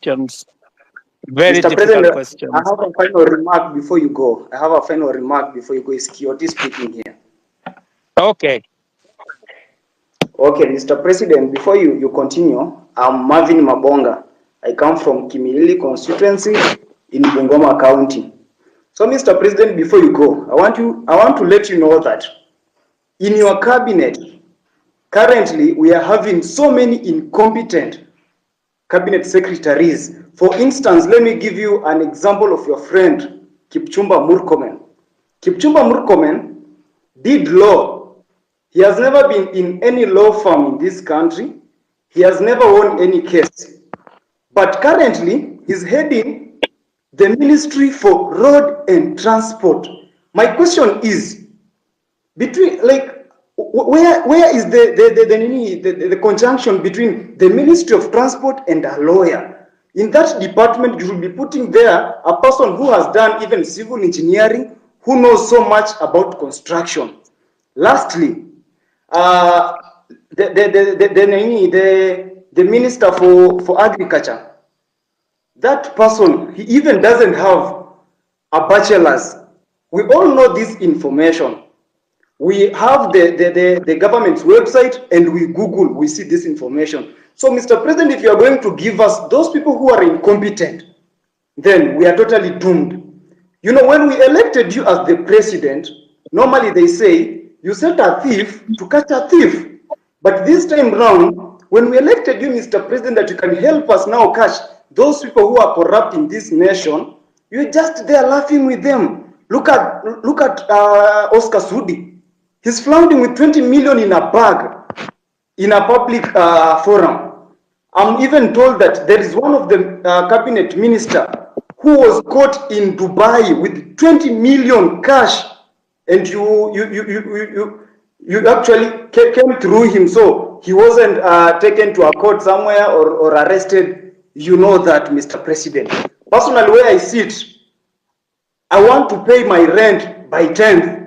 questions. Very Mr. difficult President, questions. I have a final remark before you go. Is Kioti speaking here? Okay. Okay, Mr. President, before you continue, I'm Marvin Mabonga. I come from Kimilili constituency in Bungoma County. So, Mr. President, before you go, I want to let you know that in your cabinet, currently we are having so many incompetent cabinet secretaries. For instance, let me give you an example of your friend, Kipchumba Murkomen. Kipchumba Murkomen did law. He has never been in any law firm in this country. He has never won any case. But currently, he's heading the Ministry for Road and Transport. My question is, between where is the conjunction between the Ministry of Transport and a lawyer? In that department, you should be putting there a person who has done even civil engineering, who knows so much about construction. Lastly, the Minister for Agriculture, that person, he even doesn't have a bachelor's. We all know this information. We have the government's website and we Google, we see this information. So, Mr. President, if you are going to give us those people who are incompetent, then we are totally doomed. You know, when we elected you as the president, normally they say, you set a thief to catch a thief. But this time round, when we elected you, Mr. President, that you can help us now catch those people who are corrupt in this nation, you're just there laughing with them. Look at Oscar Sudi. He's flaunting with 20 million in a bag in a public forum. I'm even told that there is one of the cabinet minister who was caught in Dubai with 20 million cash, and you actually came through him, so he wasn't taken to a court somewhere or arrested. You know that, Mr. President. Personally, where I sit, I want to pay my rent by 10th.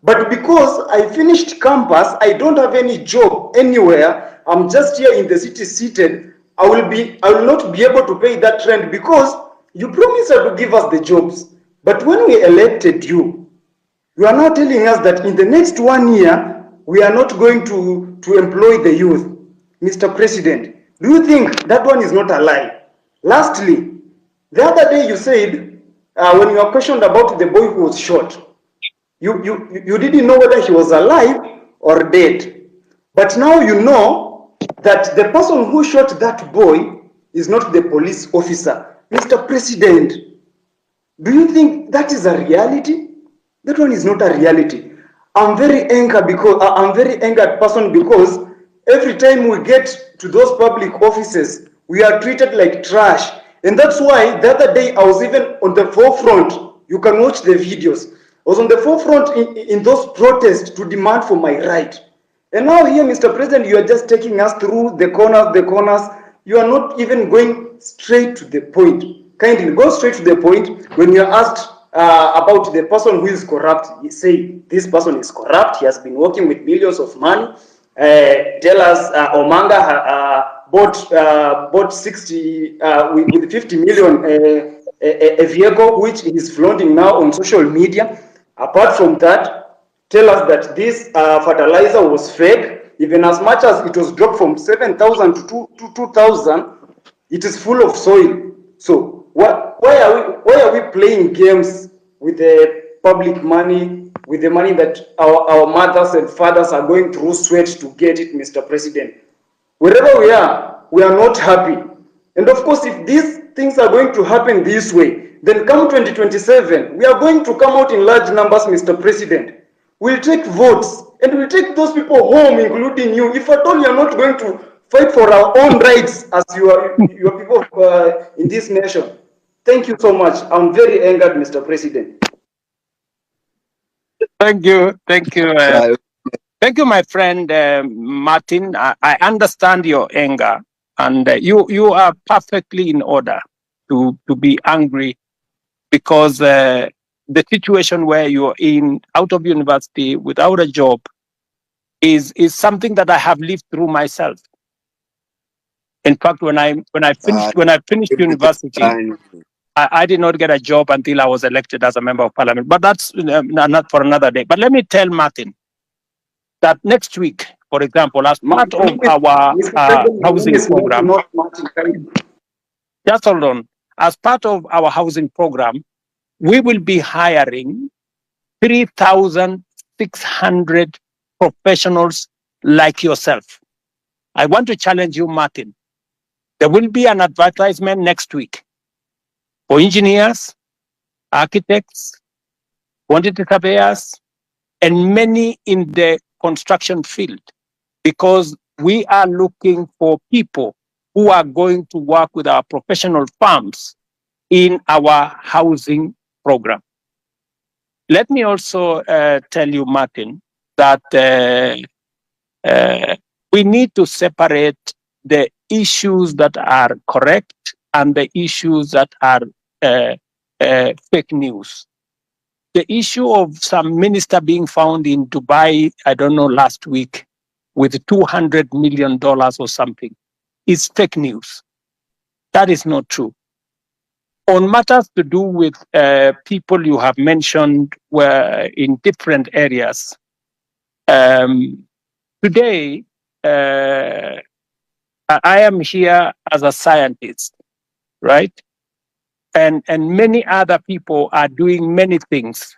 But because I finished campus, I don't have any job anywhere. I'm just here in the city seated. I will not be able to pay that rent because you promised to give us the jobs. But when we elected you, you are now telling us that in the next 1 year, we are not going to employ the youth. Mr. President, do you think that one is not a lie? Lastly, the other day you said, when you were questioned about the boy who was shot, you didn't know whether he was alive or dead. But now you know that the person who shot that boy is not the police officer. Mr. President, do you think that is a reality? That one is not a reality. I'm very angered person because every time we get to those public offices, we are treated like trash. And that's why the other day I was even on the forefront. You can watch the videos. I was on the forefront in those protests to demand for my right. And now here, Mr. President, you are just taking us through the corners. You are not even going straight to the point. Kindly go straight to the point. When you are asked about the person who is corrupt, you say this person is corrupt. He has been working with millions of money. Tell us Omanga bought 60 with 50 million a vehicle which is flaunting now on social media. Apart from that, tell us that this fertilizer was fake, even as much as it was dropped from 7,000 to 2,000, it is full of soil. So why are we playing games with the public money, with the money that our mothers and fathers are going through sweat to get it, Mr. President? Wherever we are not happy. And of course, if these things are going to happen this way, then come 2027, we are going to come out in large numbers, Mr. President. We'll take votes and we'll take those people home, including you. If at all you're not going to fight for our own rights as your people in this nation. Thank you so much. I'm very angered, Mr. President. Thank you. Thank you, my friend Martin. I understand your anger, and you are perfectly in order to be angry because the situation where you're out of university without a job is something that I have lived through myself. In fact, when I finished university, I did not get a job until I was elected as a member of parliament. But that's not for another day. But let me tell Martin that next week, for example, as part of our housing program, just hold on. As part of our housing program, we will be hiring 3,600 professionals like yourself. I want to challenge you, Martin. There will be an advertisement next week for engineers, architects, quantity surveyors, and many in the construction field, because we are looking for people who are going to work with our professional firms in our housing program. Let me also tell you, Martin, that we need to separate the issues that are correct and the issues that are fake news. The issue of some minister being found in Dubai, I don't know, last week with $200 million or something is fake news. That is not true. On matters to do with people you have mentioned were in different areas, today, I am here as a scientist, right? And many other people are doing many things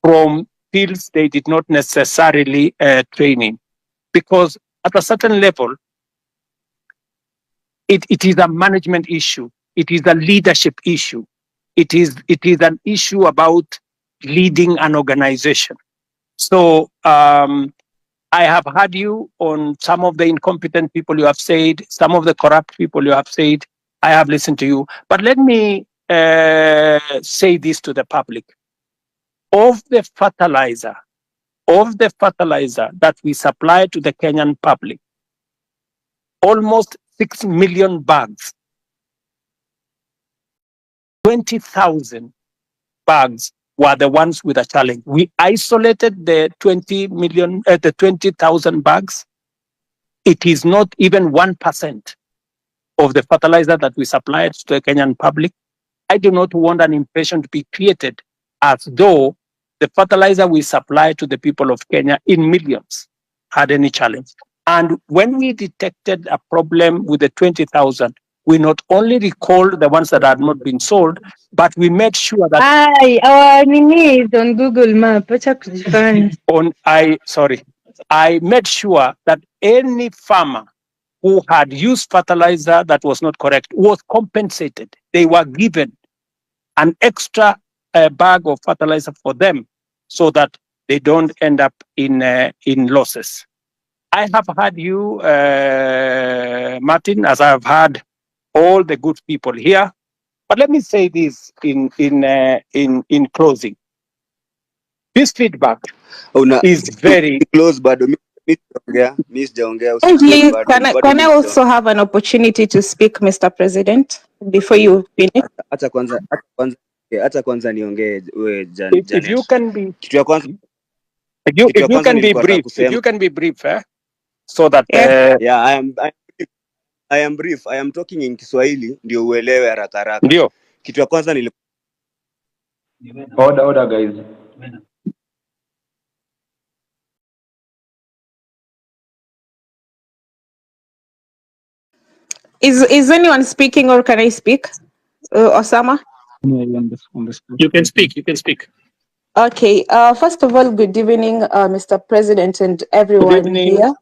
from fields they did not necessarily train in. Because at a certain level, it is a management issue. It is a leadership issue. It is an issue about leading an organization. So I have heard you on some of the incompetent people you have said, some of the corrupt people you have said. I have listened to you. But let me say this to the public. Of the fertilizer that we supply to the Kenyan public, almost 6 million bags, 20,000 bags were the ones with a challenge. We isolated the 20,000 bags. It is not even 1% of the fertilizer that we supplied to the Kenyan public. I do not want an impression to be created as though the fertilizer we supply to the people of Kenya in millions had any challenge. And when we detected a problem with the 20,000, we not only recalled the ones that had not been sold, but we made sure that our name is on Google Map. I made sure that any farmer who had used fertilizer that was not correct was compensated. They were given an extra bag of fertilizer for them so that they don't end up in losses. I have heard you, Martin, as I have heard all the good people here. But let me say this in closing. This feedback is very close, but please, can I also have an opportunity to speak, Mr. President, before you finish? If you can be brief, if you can be brief, so that I am brief. I am talking in Kiswahili ndio uelewe haraka haraka. Ndio. Kitu ya kwanza Order guys. Is anyone speaking, or can I speak? Osama? You can speak. Okay. First of all, good evening, Mr. President and everyone here.